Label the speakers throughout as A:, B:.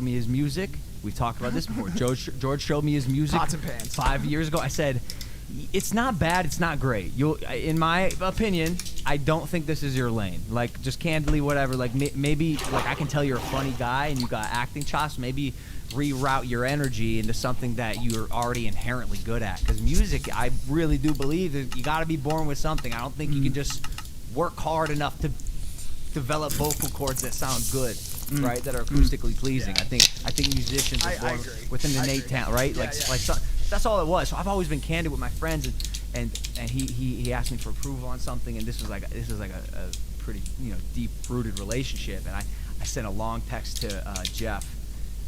A: me his music. We talked about this before. George showed me his music
B: Pots and pans.
A: 5 years ago. I said, it's not bad, it's not great. In my opinion, I don't think this is your lane. Like, just candidly, whatever. Like, maybe, like, I can tell you're a funny guy and you got acting chops. Maybe reroute your energy into something that you're already inherently good at. Because music, I really do believe that you got to be born with something. I don't think you can just work hard enough to develop vocal cords that sound good, right? That are acoustically pleasing.
B: Yeah.
A: I think musicians are born with an innate talent, right?
B: Yeah,
A: like
B: yeah.
A: like so, that's all it was. So I've always been candid with my friends, and he asked me for approval on something, and this was like a pretty deep rooted relationship, and I sent a long text to Jeff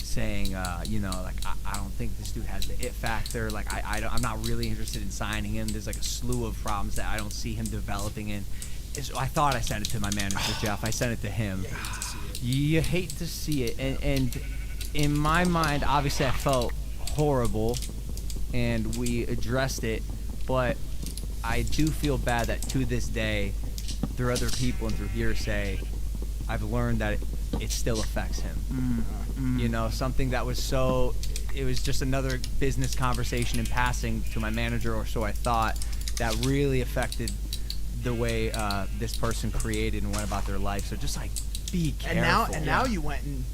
A: saying like I don't think this dude has the it factor. Like I'm not really interested in signing him. There's like a slew of problems that I don't see him developing in. So I thought I sent it to my manager Jeff. I sent it to him. You hate to see it, and in my mind, obviously I felt horrible, and we addressed it, but I do feel bad that to this day, through other people and through hearsay, I've learned that it still affects him. Something that was it was just another business conversation in passing to my manager, or so I thought, that really affected the way this person created and went about their life. So just like, be careful.
B: And now you went and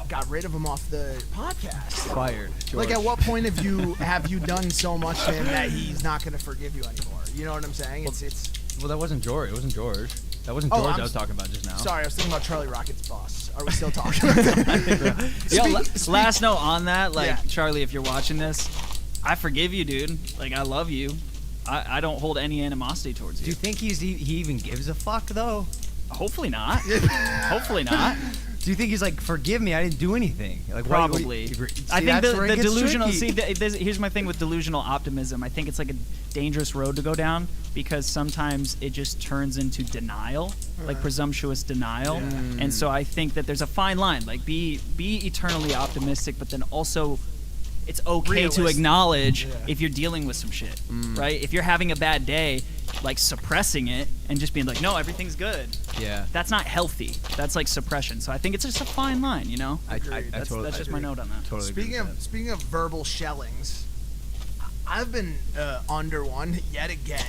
B: got rid of him off the podcast.
A: Fired. George.
B: Like, at what point have you done so much to him that he's not going to forgive you anymore? You know what I'm saying?
A: Well, that wasn't George. It wasn't George. That wasn't George I was talking about just now.
B: Sorry, I was thinking about Charlie Rocket's boss. Are we still talking about that?
C: Last note on that, Charlie, if you're watching this, I forgive you, dude. Like, I love you. I don't hold any animosity towards you.
A: Do you think he even gives a fuck, though?
C: Hopefully not. Hopefully not.
A: Do you think he's like, forgive me, I didn't do anything? Like,
C: probably.
A: I
C: think the delusional. Here's my thing with delusional optimism. I think it's like a dangerous road to go down, because sometimes it just turns into denial, like presumptuous denial. Yeah. And so I think that there's a fine line. Like, be eternally optimistic, but then also, it's okay to acknowledge if you're dealing with some shit, right? If you're having a bad day, like suppressing it and just being like, no, everything's good.
A: Yeah.
C: That's not healthy. That's like suppression. So I think it's just a fine line, That's just my note on that.
A: Totally.
B: Speaking of verbal shellings, I've been under one yet again.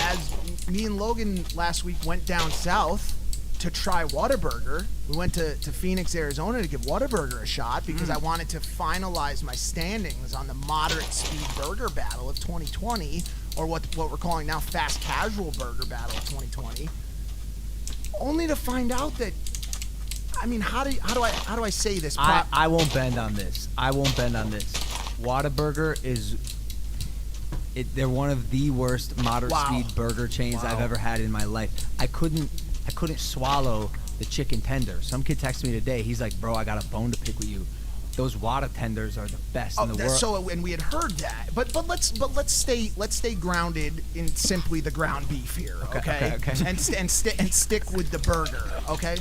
B: As me and Logan last week went down south to try Whataburger. We went to Phoenix, Arizona to give Whataburger a shot because I wanted to finalize my standings on the moderate speed burger battle of 2020, or what we're calling now fast casual burger battle of 2020. Only to find out that, I mean, how do I say this?
A: I won't bend on this. Whataburger they're one of the worst moderate speed burger chains I've ever had in my life. I couldn't swallow the chicken tender. Some kid texted me today. He's like, bro, I got a bone to pick with you. Those Whata tenders are the best in the world.
B: So, and we had heard that, but let's stay grounded in simply the ground beef here, okay? And stick with the burger, okay?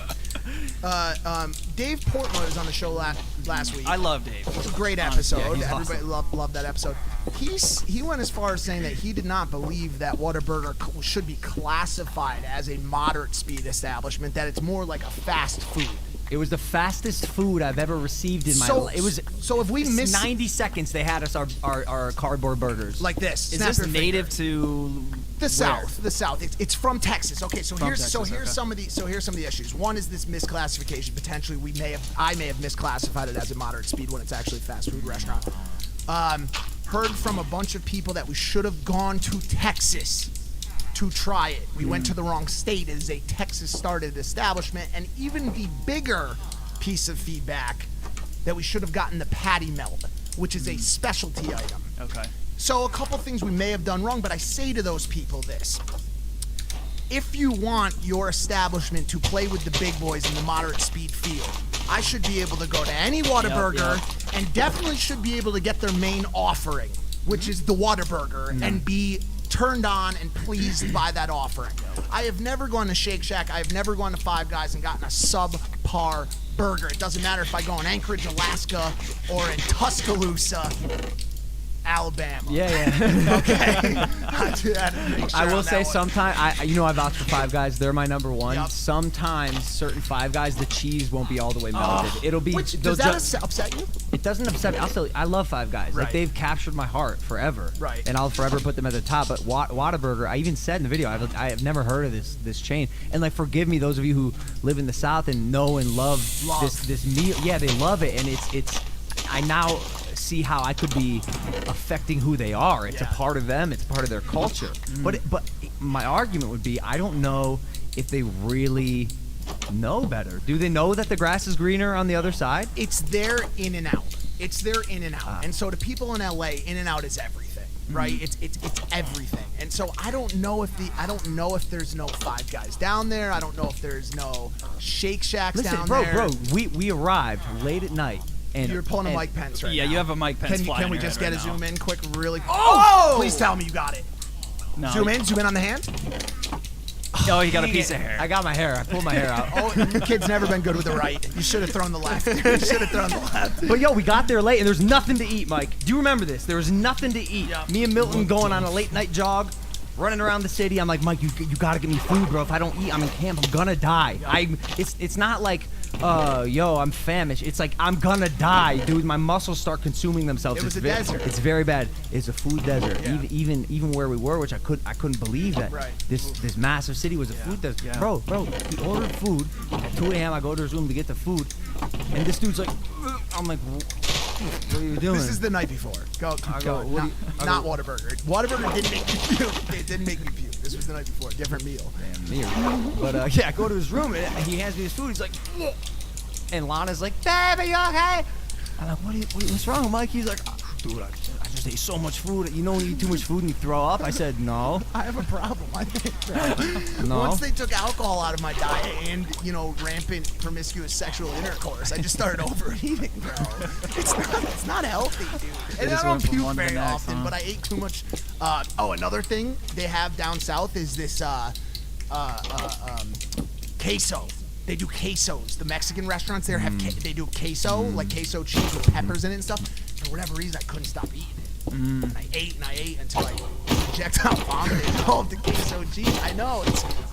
B: Dave Portnoy was on the show last week.
C: I love Dave.
B: It's a great episode.
A: Yeah,
B: everybody loved that episode. He went as far as saying that he did not believe that Whataburger should be classified as a moderate speed establishment, that it's more like a fast food.
A: It was the fastest food I've ever received in my life. It was
B: if we missed
A: 90 seconds, they had us our cardboard burgers
B: like this.
C: Is this native to
B: the South? The South. It's from Texas. Okay, here's some of the issues. One is this misclassification. Potentially, I may have misclassified it as a moderate speed when it's actually a fast food restaurant. Heard from a bunch of people that we should have gone to Texas to try it. We went to the wrong state. It is a Texas-started establishment, and even the bigger piece of feedback that we should have gotten the patty melt, which is a specialty item.
C: Okay.
B: So a couple things we may have done wrong, but I say to those people this. If you want your establishment to play with the big boys in the moderate speed field, I should be able to go to any Whataburger and definitely should be able to get their main offering, which is the Whataburger, and be turned on and pleased by that offering. I have never gone to Shake Shack. I have never gone to Five Guys and gotten a subpar burger. It doesn't matter if I go in Anchorage, Alaska, or in Tuscaloosa. Alabama.
A: Yeah.
B: Okay. I do have to make sure
A: I will
B: on
A: say
B: that one.
A: sometimes I vouch for Five Guys. They're my number one.
B: Yup.
A: Sometimes certain Five Guys, the cheese won't be all the way melted. It'll be.
B: Which,
A: they'll
B: does that
A: ju-
B: upset you?
A: It doesn't upset me. I'll tell you, I love Five Guys.
B: Right.
A: Like they've captured my heart forever.
B: Right.
A: And I'll forever put them at the top. But Whataburger, I even said in the video, I have never heard of this chain. And like, forgive me, those of you who live in the South and know and love. this meal. Yeah, they love it, and it's. I now see how I could be affecting who they are. It's a part of them. It's part of their culture. But my argument would be, I don't know if they really know better. Do they know that the grass is greener on the other side?
B: It's their in and out. It's their in and out. And so to people in LA, in and out is everything, right? It's everything. And so I don't know if there's no Five Guys down there. I don't know if there's no Shake Shacks down there.
A: Bro, we arrived late at night. And,
B: You're pulling a Mike Pence right now.
C: Yeah, you have a Mike Pence fly
B: Can
C: in
B: we
C: your
B: just
C: head
B: get
C: right
B: a
C: now.
B: zoom in quick, really?
A: Oh!
B: Please tell me you got it.
C: No.
B: Zoom in on the hand.
C: Oh, he got a piece of hair.
A: I got my hair. I pulled my hair out.
B: Oh, your kid's never been good with the right. You should have thrown the left. You should have thrown the left.
A: But yo, we got there late and there's nothing to eat, Mike. Do you remember this? There was nothing to eat.
B: Yep.
A: Me and Milton going on a late night jog, running around the city. I'm like, Mike, you gotta get me food, bro. If I don't eat, I'm in camp. I'm gonna die. It's not like, yo, I'm famished. It's like, I'm gonna die, dude. My muscles start consuming themselves.
B: It was
A: It's
B: a desert.
A: It's very bad. It's a food desert.
B: Yeah.
A: Even where we were, which I couldn't believe that
B: Right.
A: this massive city was a food desert. Yeah. Bro, we ordered food at 2 a.m. I go to his room to get the food, and this dude's like, I'm like, what are you doing?
B: This is the night before. Keep going.
A: what do
B: Not Whataburger. Whataburger didn't make me puke. It didn't make me puke. This was the night before. Different meal.
A: Damn near. But yeah, I go to his room and he hands me his food. He's like, "Ugh." And Lana's like, baby, you okay? I'm like, what's wrong, Mike? He's like, dude, I just ate so much food. You know when you eat too much food and you throw up? I said, no.
B: I have a problem, I think.
A: No.
B: Once they took alcohol out of my diet and, rampant promiscuous sexual intercourse, I just started overeating, bro. It's not healthy, dude. And I
C: just
B: don't
C: went from
B: puke
C: one to the
B: very
C: next,
B: often,
C: huh?
B: but I ate too much. Another thing they have down south is this queso. They do quesos. The Mexican restaurants there they do queso, like queso cheese with peppers in it and stuff. For whatever reason, I couldn't stop eating it. And I ate until I projectile vomited all of the queso cheese. I know.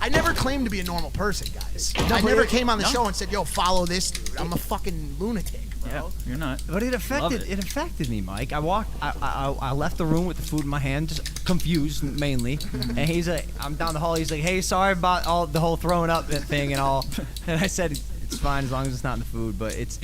B: I never claimed to be a normal person, guys. I never came on the show and said, yo, follow this dude. I'm a fucking lunatic, bro.
C: Yeah, you're not.
A: But it affected me, Mike. I left the room with the food in my hand, just confused mainly. And he's like, I'm down the hall. He's like, hey, sorry about the whole throwing up thing and all. And I said, it's fine as long as it's not in the food. But it's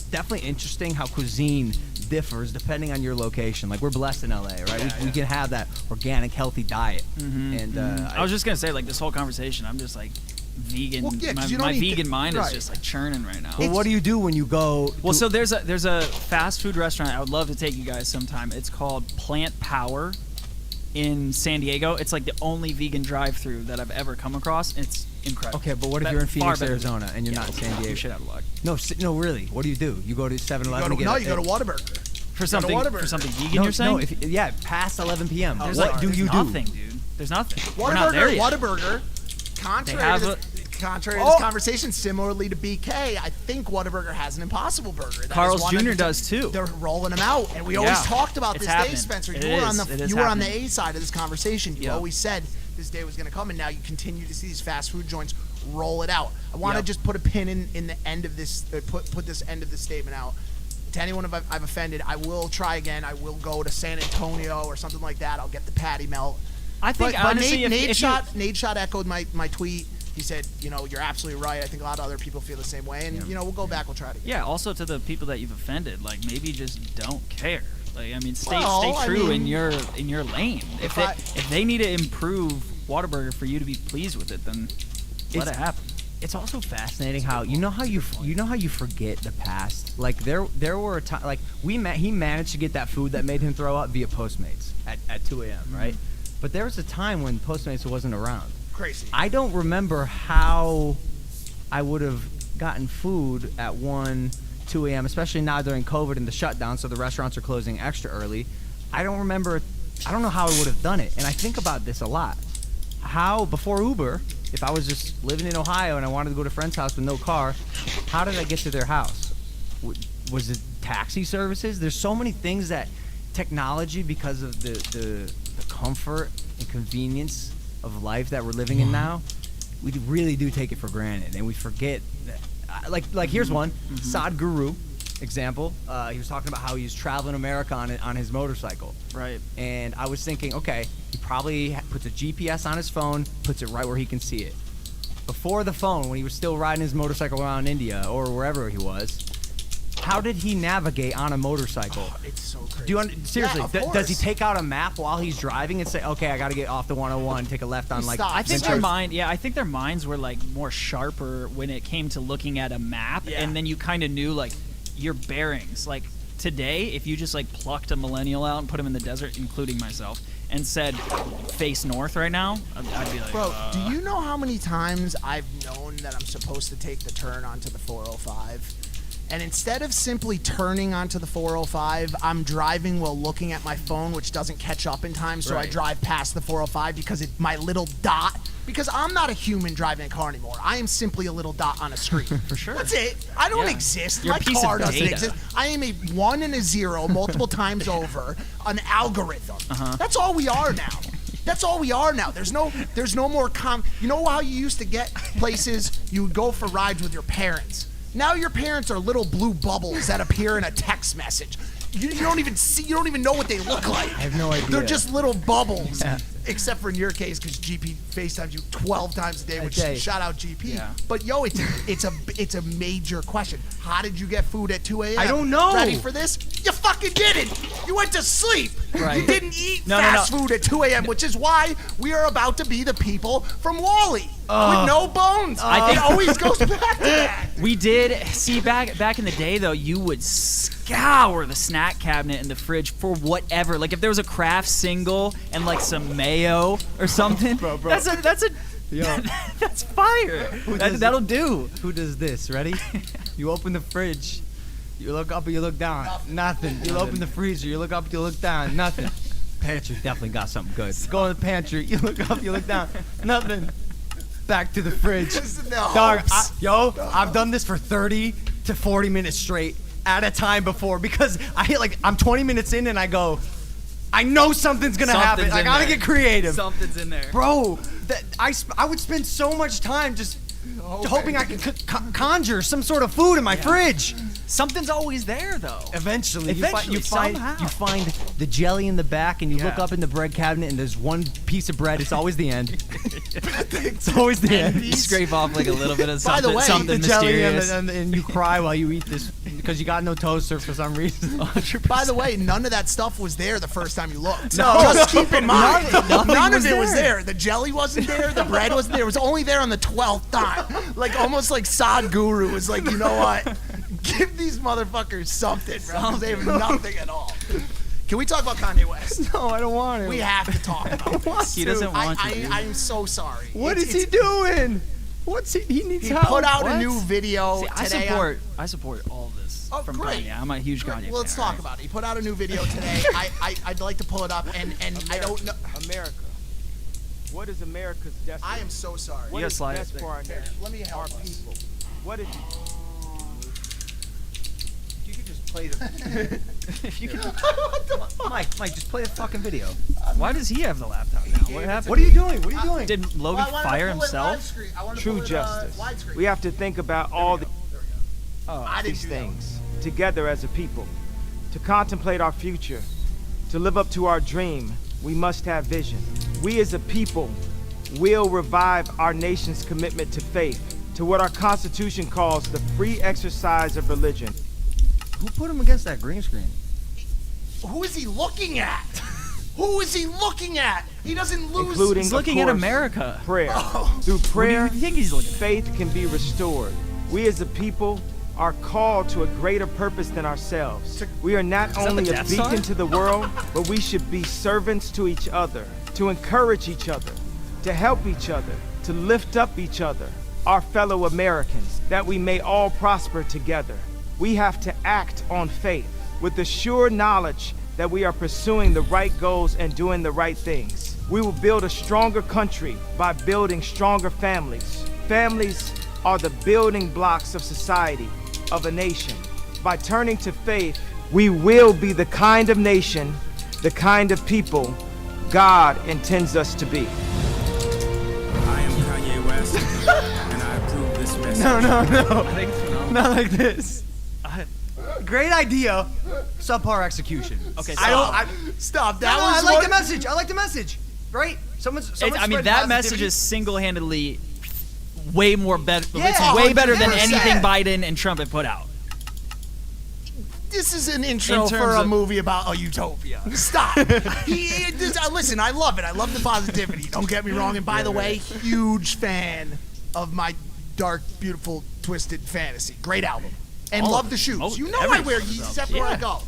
A: definitely interesting how cuisine differs depending on your location. Like, we're blessed in LA, right? We can have that organic, healthy diet. And
C: I was just gonna say, like, this whole conversation, I'm just like vegan.
B: Well, yeah, 'cause you don't
C: my
B: eat
C: vegan mind
B: right.
C: is just like churning right now.
A: Well, what do you do when you go?
C: Well, so there's a fast food restaurant I would love to take you guys sometime. It's called Plant Power in San Diego. It's like the only vegan drive-through that I've ever come across. It's incredible.
A: Okay, but what if
C: But
A: you're in
C: far
A: Phoenix,
C: better.
A: Arizona, and you're not in San Diego?
C: You should have luck.
A: No, really. What do? You go to 7-Eleven and get
B: You go to Whataburger.
C: For
B: Go to
C: something
B: Whataburger.
C: vegan,
A: No,
C: you're saying?
A: no, past 11 p.m.
C: There's
A: What
C: like,
A: do
C: there's
A: you do?
C: nothing, dude. There's nothing. We're not there yet.
B: Whataburger, contrary
C: have
B: to
C: a-
B: contrary to this conversation, similarly to BK, I think Whataburger has an Impossible Burger. That
C: Carl's
B: is one of
C: Jr.
B: the-
C: does too.
B: They're rolling them out, and we always
C: Yeah.
B: talked about
C: It's
B: this day,
C: happening.
B: Spencer.
C: It
B: You were on
C: is. It is
B: you were on the
C: happening.
B: A side of this conversation. You
C: Yep.
B: always said this day was going to come, and now you continue to see these fast food joints roll it out. I want to
C: Yep.
B: just put a pin in the end of this, put this end of the statement out. To anyone I've offended, I will try again. I will go to San Antonio or something like that. I'll get the patty melt.
C: I think
B: But
C: honestly,
B: Nate
C: if
B: Shot echoed my tweet. He said, you're absolutely right. I think a lot of other people feel the same way. And, we'll go back. We'll try it again.
C: yeah, also to the people that you've offended, like maybe just don't care. Like, I mean, stay
B: Well, I
C: true
B: mean,
C: in your lane. If they need to improve Whataburger for you to be pleased with it, then let it happen.
A: It's also fascinating how you know how you forget the past. Like there were a time like he managed to get that food that made him throw up via Postmates at 2 a.m. Right, but there was a time when Postmates wasn't around.
B: Crazy.
A: I don't remember how I would have gotten food at 2 a.m., especially now during COVID and the shutdown, so the restaurants are closing extra early. I don't know how I would have done it, and I think about this a lot. How, before Uber, if I was just living in Ohio and I wanted to go to a friend's house with no car, how did I get to their house? Was it taxi services? There's so many things that technology, because of the comfort and convenience of life that we're living in now, we really do take it for granted, and we forget that. Like here's one, Sadhguru example. He was talking about how he was traveling America on his motorcycle.
C: Right.
A: And I was thinking, okay, he probably puts a GPS on his phone, puts it right where he can see it. Before the phone, when he was still riding his motorcycle around India or wherever he was, how did he navigate on a motorcycle?
B: Oh, it's so crazy.
A: Do you seriously?
B: Yeah, of
A: Does he
B: course.
A: take out a map while he's driving and say, "Okay, I got to get off the 101, take a left on like"?
B: Stop.
C: I think
A: Ventura-
C: I think their minds were like more sharper when it came to looking at a map,
B: Yeah.
C: and then you kind of knew like your bearings. Like today, if you just like plucked a millennial out and put him in the desert, including myself, and said face north right now, I'd be like,
B: Bro, do you know how many times I've known that I'm supposed to take the turn onto the 405? And instead of simply turning onto the 405, I'm driving while looking at my phone, which doesn't catch up in time, so I
A: Right.
B: drive past the 405 because my little dot, because I'm not a human driving a car anymore. I am simply a little dot on a screen.
C: For sure.
B: That's it. I don't
C: Yeah.
B: exist.
C: You're
B: My
C: a piece
B: car
C: of
B: doesn't
C: data.
B: exist. I am a 1 and a 0 multiple times over, an algorithm. That's all we are now. That's all we are now. There's no more you know how you used to get places? You would go for rides with your parents. Now your parents are little blue bubbles that appear in a text message. You don't even know what they look like.
A: I have no idea.
B: They're just little bubbles.
A: Yeah.
B: Except for in your case, because GP FaceTimes you 12 times a day, which
A: Okay.
B: shout out GP.
C: Yeah.
B: But yo, it's a major question. How did you get food at 2 a.m.?
A: I don't know.
B: Ready for this? You fucking didn't. You went to sleep.
C: Right.
B: You didn't eat
C: No,
B: fast
C: no.
B: food at 2 a.m., which is why we are about to be the people from Wall-E with no bones.
C: I think-
B: it always goes back to that.
C: We did see back in the day though. You would scour the snack cabinet and the fridge for whatever. Like if there was a Kraft single and like some mayo or something.
A: Bro.
C: That's a
A: Yo.
C: that's fire.
A: does-
C: That'll do.
A: Who does this? Ready? You open the fridge, you look up and you look down. Nothing. You open the freezer, you look up, you look down. Nothing. Pantry definitely got something good. Go in the pantry, you look up, you look down. Nothing. Back to the fridge.
B: No.
A: Dog, I've done this for 30 to 40 minutes straight at a time before, because I hit I'm 20 minutes in and I go, I know something's gonna happen.
C: Something's
A: I
C: in
A: gotta
C: there.
A: get creative.
C: Something's in there.
A: Bro, I would spend so much time just hoping I could conjure some sort of food in my fridge.
C: Something's always there though.
A: Eventually,
C: Eventually,
A: you find
C: somehow.
A: you find the jelly in the back, and you look
C: Yeah.
A: up in the bread cabinet, and there's one piece of bread. It's always the end. It's always the end.
B: these-
C: Scrape off like a little bit of
B: By the
C: something,
B: way,
C: something
A: the jelly
C: mysterious.
A: and you cry while you eat this because you got no toaster for some reason.
B: By the way, none of that stuff was there the first time you looked.
A: No.
B: Just keep in mind,
A: Nothing
B: none
A: was
B: of it was
A: there.
B: there. The jelly wasn't there. The bread wasn't there. It was only there on the 12th time. Like almost like Sadhguru was like, you know what? Give these motherfuckers something, bro. 'Cause they have nothing at all. Can we talk about Kanye West?
A: No, I don't want to.
B: We have to talk about this.
C: He doesn't want to. dude.
B: I'm so sorry.
A: What
B: It's-
A: is he doing? What's he needs
B: He
A: help?
B: put out a
A: What?
B: new video
C: See,
B: today.
C: I support all this
B: Oh,
C: from
B: great.
C: Kanye. I'm a huge Kanye fan.
B: Well, let's talk about it. He put out a new video today. I'd like to pull it up, and I don't know.
D: America. What is America's destiny?
B: I am so sorry.
D: What
C: You gotta
D: is
C: slide
D: best
C: it.
D: for our nation,
B: Let me help
D: our
B: us.
D: people? What is
A: You could just play the.
C: If you could,
A: Mike, just play the fucking video.
C: why does he have the laptop now? What happened?
A: What are you doing? What are you doing?
C: Did Logan fire himself?
D: true justice? We have to think about all
B: I didn't
D: these
B: do that one.
D: things together as a people. To contemplate our future, to live up to our dream, we must have vision. We as a people will revive our nation's commitment to faith, to what our Constitution calls the free exercise of religion.
A: Who put him against that green screen?
B: Who is he looking at? Who is he looking at? He doesn't lose.
D: Including,
C: He's
D: of
C: looking at
D: course,
C: America.
D: Prayer.
B: Oh.
D: Through prayer,
C: What do you think he's looking at?
D: faith can be restored. We as a people are called to a greater purpose than ourselves. We are not
C: that
D: only
C: the
D: a
C: Death
D: beacon
C: Star?
D: to the world, but we should be servants to each other, to encourage each other, to help each other, to lift up each other, our fellow Americans, that we may all prosper together. We have to act on faith with the sure knowledge that we are pursuing the right goals and doing the right things. We will build a stronger country by building stronger families. Families are the building blocks of society, of a nation. By turning to faith, we will be the kind of nation the kind of people God intends us to be.
E: I am Kanye West, and I approve this message.
A: No.
C: I think it's phenomenal.
A: Not like this. Great idea. Subpar execution.
C: Okay,
B: Stop.
A: No, I like the message. I like the message. Right? Someone's
C: I mean,
A: spread
C: that message
A: positivity.
C: is single-handedly way more better.
A: Yeah,
C: it's way better than
B: 100%.
C: anything Biden and Trump have put out.
B: This is an intro
C: In
B: for
C: terms
B: a
C: of-
B: movie about a utopia. Stop. Listen, I love it. I love the positivity. Don't get me wrong. And by the way, huge fan of my dark, beautiful, twisted fantasy. Great album. And
C: All
B: love
C: of
B: the
C: it.
B: shoes.
C: Oh,
B: You know I
C: every
B: wear
C: album.
B: Yeezys everywhere I
C: Yeah.
B: go.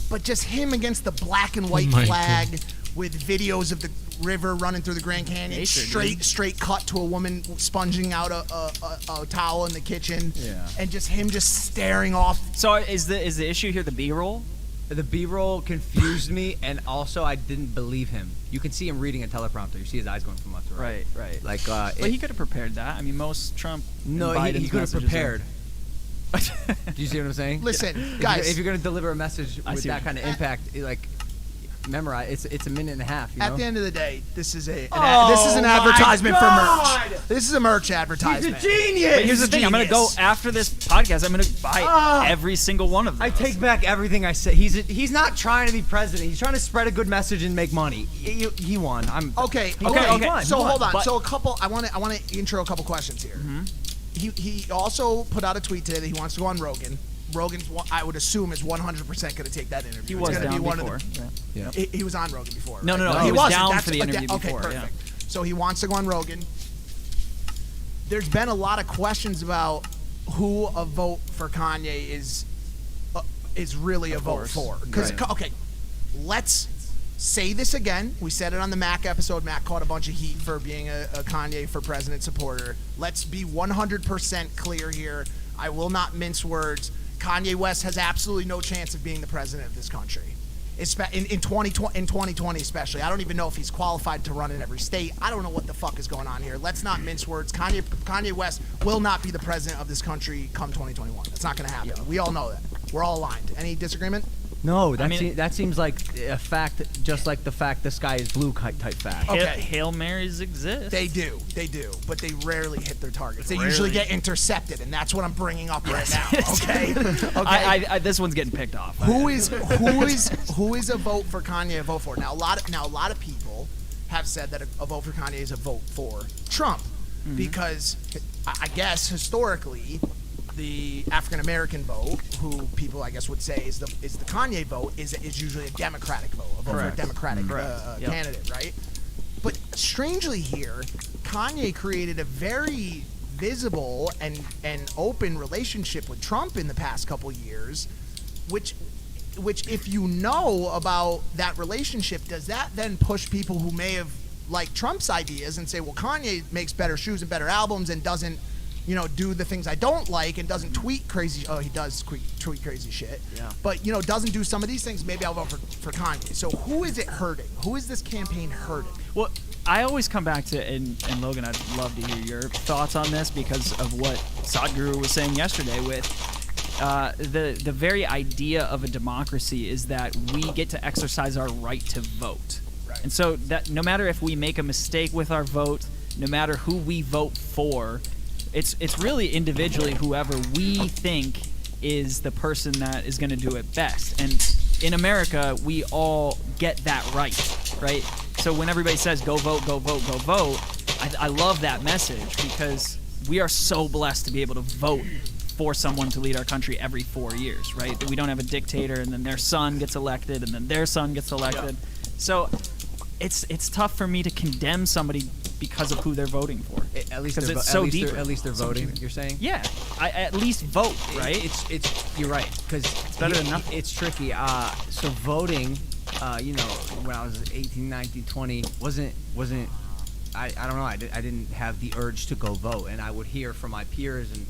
B: But just him against the black and white
F: my
B: flag with videos of the river running through the Grand Canyon,
C: Nature,
B: straight cut to a woman sponging out a towel in the kitchen.
A: Yeah.
B: And just him just staring off.
C: So is the issue here the B-roll?
A: The B-roll confused me, and also I didn't believe him. You can see him reading a teleprompter. You see his eyes going from left to right.
C: Right.
A: Like,
C: But he could have prepared that. I mean, most Trump.
A: no,
C: and
A: he
C: Biden's
A: could have
C: messages
A: prepared.
C: are-
A: Do you see what I'm saying?
B: Listen, guys.
A: If you're gonna deliver a message
C: I
A: with
C: see
A: that
C: what
A: kind of impact, like, memorize. It's a minute and a half. You know?
B: At the end of the day, this is an
A: my
B: advertisement for
A: God!
B: merch. This is a merch advertisement.
A: genius.
C: But here's the thing: I'm gonna go
B: Genius.
C: after this podcast. I'm gonna buy every single one of them.
A: I take back everything I said. He's not trying to be president. He's trying to spread a good message and make money. He won.
B: Okay.
A: He won.
B: So
A: He won.
B: hold on.
C: But-
B: So I want to intro a couple questions here. He also put out a tweet today that he wants to go on Rogan. Rogan's, I would assume, is 100% going to take that interview.
C: He
B: It's
C: was
B: gonna
C: down
B: be one
C: before.
B: of the,
C: Yeah.
B: he was on Rogan before.
C: No,
B: right?
C: no, he was
B: wasn't.
C: down
B: That's
C: for the interview
B: okay,
C: before, yeah.
B: perfect. So he wants to go on Rogan. There's been a lot of questions about who a vote for Kanye is really a vote
C: course.
B: for. Because
A: Right.
B: okay, let's say this again. We said it on the Mac episode. Mac caught a bunch of heat for being a Kanye for president supporter. Let's be 100% clear here. I will not mince words. Kanye West has absolutely no chance of being the president of this country. In 2020 especially. I don't even know if he's qualified to run in every state. I don't know what the fuck is going on here. Let's not mince words. Kanye West will not be the president of this country come 2021. That's not going to happen. We all know that. We're all aligned. Any disagreement?
A: No, that,
C: mean-
A: that seems like a fact, just like the fact the sky is blue type fact.
B: Okay.
C: Hail Marys exist.
B: They do, but they rarely hit their targets. They usually get intercepted, and that's what I'm bringing up right now. Okay, okay.
C: This one's getting picked off.
B: Who is a vote for Kanye a vote for? Now a lot of people have said that a vote for Kanye is a vote for Trump because I guess historically the African American vote, who people I guess would say is the Kanye vote, is usually a Democratic vote, a vote for a Democratic
C: Yep.
B: candidate, right? But strangely here, Kanye created a very visible and open relationship with Trump in the past couple years, which if you know about that relationship, does that then push people who may have liked Trump's ideas and say, well, Kanye makes better shoes and better albums and doesn't, do the things I don't like and doesn't tweet crazy. Oh, he does tweet crazy shit.
C: Yeah.
B: But doesn't do some of these things. Maybe I'll vote for Kanye. So who is it hurting? Who is this campaign hurting?
C: Well, I always come back to, and Logan, I'd love to hear your thoughts on this because of what Sadhguru was saying yesterday with the very idea of a democracy is that we get to exercise our right to vote.
B: Right.
C: And so that no matter if we make a mistake with our vote, no matter who we vote for, it's really individually whoever we think is the person that is going to do it best. And in America, we all get that right? So when everybody says go vote, go vote, go vote, I love that message because we are so blessed to be able to vote for someone to lead our country every 4 years, right? We don't have a dictator and then their son gets elected and then their son gets elected. So it's tough for me to condemn somebody because of who they're voting for.
A: At least
C: 'Cause
A: they're,
C: it's
A: at
C: so
A: least
C: deep.
A: they're, at least they're voting. You're saying?
C: Yeah, I at least vote, right?
A: It's you're right because it's
C: better than nothing.
A: It's tricky. So voting, when I was 18, 19, 20, wasn't. I don't know. I didn't have the urge to go vote, and I would hear from my peers and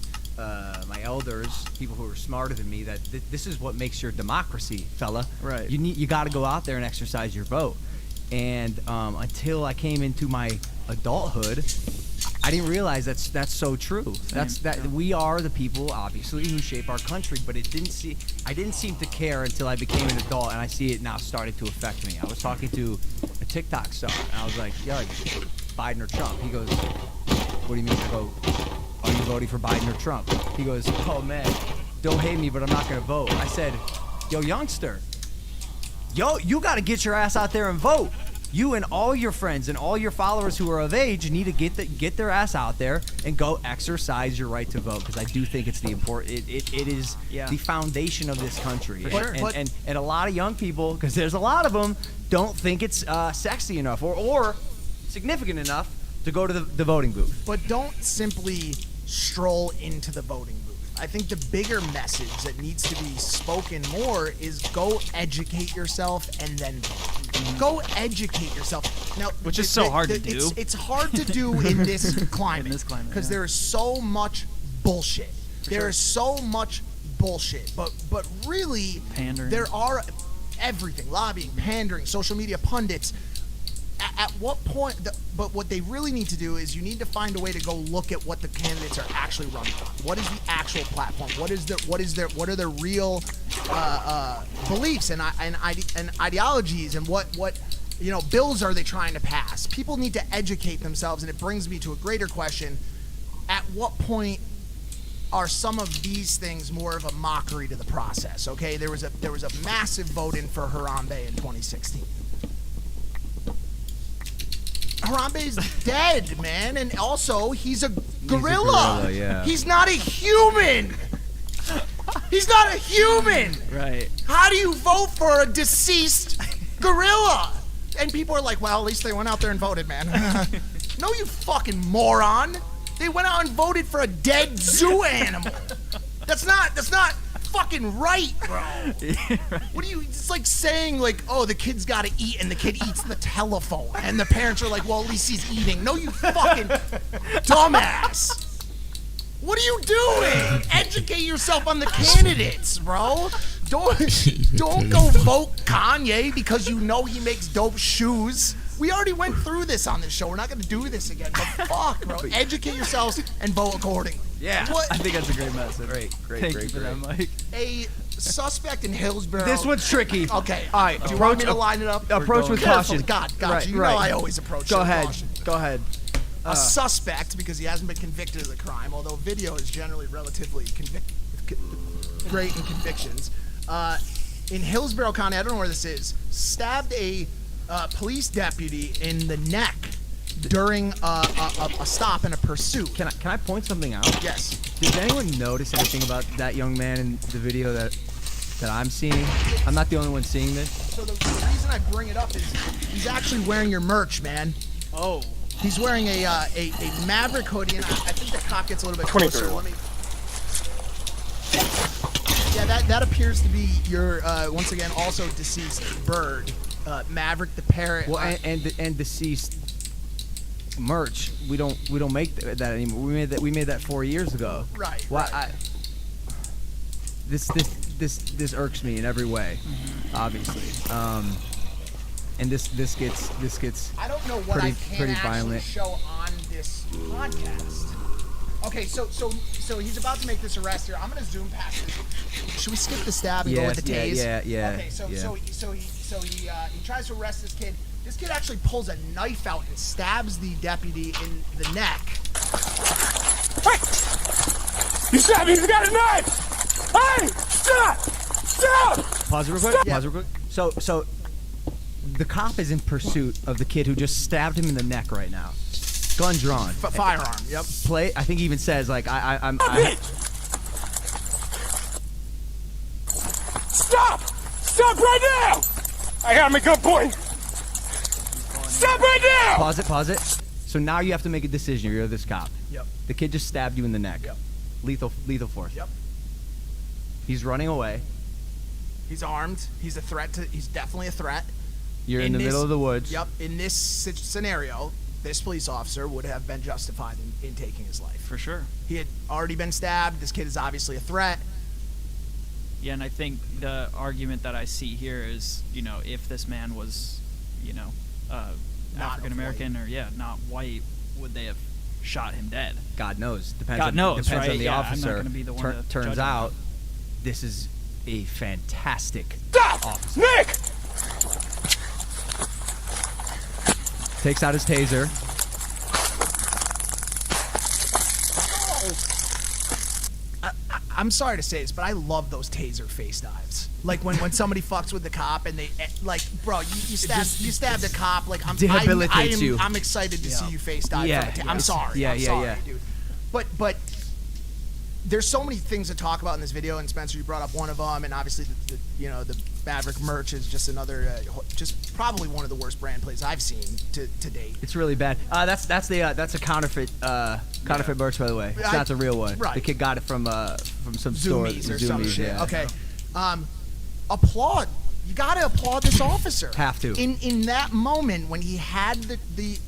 A: my elders, people who were smarter than me, that this is what makes your democracy, fella.
C: Right.
A: You got to go out there and exercise your vote. And until I came into my adulthood, I didn't realize that's so true.
C: Yeah.
A: We are the people, obviously, who shape our country. But I didn't seem to care until I became an adult, and I see it now starting to affect me. I was talking to a TikTok star, and I was like, "Yo, Biden or Trump?" He goes, "What do you mean?" I go, "Are you voting for Biden or Trump?" He goes, "Oh man, don't hate me, but I'm not gonna vote." I said, "Yo, youngster, you got to get your ass out there and vote. You and all your friends and all your followers who are of age need to get their ass out there and go exercise your right to vote, because I do think it's it is the foundation of this country. And a lot of young people, because there's a lot of them, don't think it's sexy enough or significant enough to go to the voting booth.
B: But don't simply stroll into the voting booth. I think the bigger message that needs to be spoken more is go educate yourself and then vote. Go educate yourself. Now,
C: which is so hard to do.
B: It's hard to do in this climate. Because there is so much bullshit. There is so much bullshit. But really,
C: pandering.
B: There are everything: lobbying, pandering, social media pundits. At what point? But what they really need to do is you need to find a way to go look at what the candidates are actually running on. What is the actual platform? What are their real beliefs and ideologies, and what bills are they trying to pass? People need to educate themselves, and it brings me to a greater question: at what point are some of these things more of a mockery to the process? Okay, there was a massive vote in for Harambe in 2016. Harambe's dead, man, and also he's a gorilla.
A: Yeah.
B: He's not a human. He's not a human.
C: Right.
B: How do you vote for a deceased gorilla? And people are like, well, at least they went out there and voted, man. No, you fucking moron. They went out and voted for a dead zoo animal. That's not fucking right, bro.
C: Yeah, right.
B: What do you? It's like saying like, oh, the kid's got to eat, and the kid eats the telephone, and the parents are like, well, at least he's eating. No, you fucking dumbass. What are you doing? Educate yourself on the candidates, bro. Don't go vote Kanye because you know he makes dope shoes. We already went through this on this show. We're not going to do this again. But fuck, bro. Educate yourselves and vote accordingly.
A: Yeah.
B: What?
C: I think that's a great message.
A: Great.
C: Thank you for that, Mike.
B: A suspect in Hillsborough.
A: This one's tricky.
B: Okay.
A: All right.
B: Do you want me to line it up?
A: Approach with
B: Carefully.
A: caution.
B: God,
A: Right,
B: you
A: right.
B: know I always approach
A: Go
B: with
A: ahead.
B: caution.
A: Go ahead.
B: A suspect, because he hasn't been convicted of the crime, although video is generally relatively great in convictions. In Hillsborough County, I don't know where this is, stabbed a police deputy in the neck during a stop and a pursuit.
A: Can I point something out?
B: Yes.
A: Did anyone notice anything about that young man in the video that I'm seeing? I'm not the only one seeing this.
B: So the reason I bring it up is he's actually wearing your merch, man.
C: Oh.
B: He's wearing a Maverick hoodie, and I think the cop gets a little bit closer. Let me. Yeah, that appears to be your once again also deceased bird, Maverick the parrot.
A: Well, and deceased merch. We don't make that anymore. We made that 4 years ago.
B: Right.
A: Well,
B: right.
A: This irks me in every way, obviously. And this gets.
B: I don't know what I can
A: pretty
B: actually
A: violent.
B: show on this podcast. Okay, so he's about to make this arrest here. I'm gonna zoom past this. Should we skip the stab and go with the tase?
A: Yeah.
B: Okay, so he tries to arrest this kid. This kid actually pulls a knife out and stabs the deputy in the neck.
F: Hey! You shot me! You got a knife! Hey! Stop!
A: Pause it real quick.
B: Yeah.
A: Pause real quick. So the cop is in pursuit of the kid who just stabbed him in the neck right now. Gun drawn.
B: Firearm. Yep.
A: I think he even says like I'm.
F: Stop! Stop right now! I got my gun point. Stop right now!
A: Pause it. So now you have to make a decision. You're this cop.
B: Yep.
A: The kid just stabbed you in the neck.
B: Yep.
A: Lethal force.
B: Yep.
A: He's running away.
B: He's armed. He's definitely a threat.
A: You're in the middle of the woods.
B: Yep. In this scenario, this police officer would have been justified in taking his life.
C: For sure.
B: He had already been stabbed. This kid is obviously a threat.
C: Yeah, and I think the argument that I see here is, if this man was, African American or not white, would they have shot him dead.
A: God knows. Depends
C: God knows,
A: depends
C: right?
A: on the
C: Yeah, I'm not
A: officer.
C: gonna be the one to judge
A: Turns
C: on
A: out, this is a fantastic
F: Stop!
A: officer.
F: Nick!
A: Takes out his taser.
B: I'm sorry to say this, but I love those taser face dives. Like when somebody fucks with the cop and they like, bro, you stabbed a cop. Like
A: Debilitates you.
B: I'm excited to see you face dive.
A: Yeah,
B: from a
A: yeah.
B: I'm sorry.
A: Yeah,
B: I'm
A: yeah,
B: sorry,
A: yeah.
B: dude. But there's so many things to talk about in this video, and Spencer, you brought up one of them, and obviously the Maverick merch is just another, just probably one of the worst brand plays I've seen to date.
A: It's really bad. That's a counterfeit merch, by the way. It's not the real one.
B: Right.
A: The kid got it from some store.
B: Zoomies or some shit.
A: Yeah.
B: Okay. Applaud. You gotta applaud this officer.
A: Have to.
B: In that moment when he had the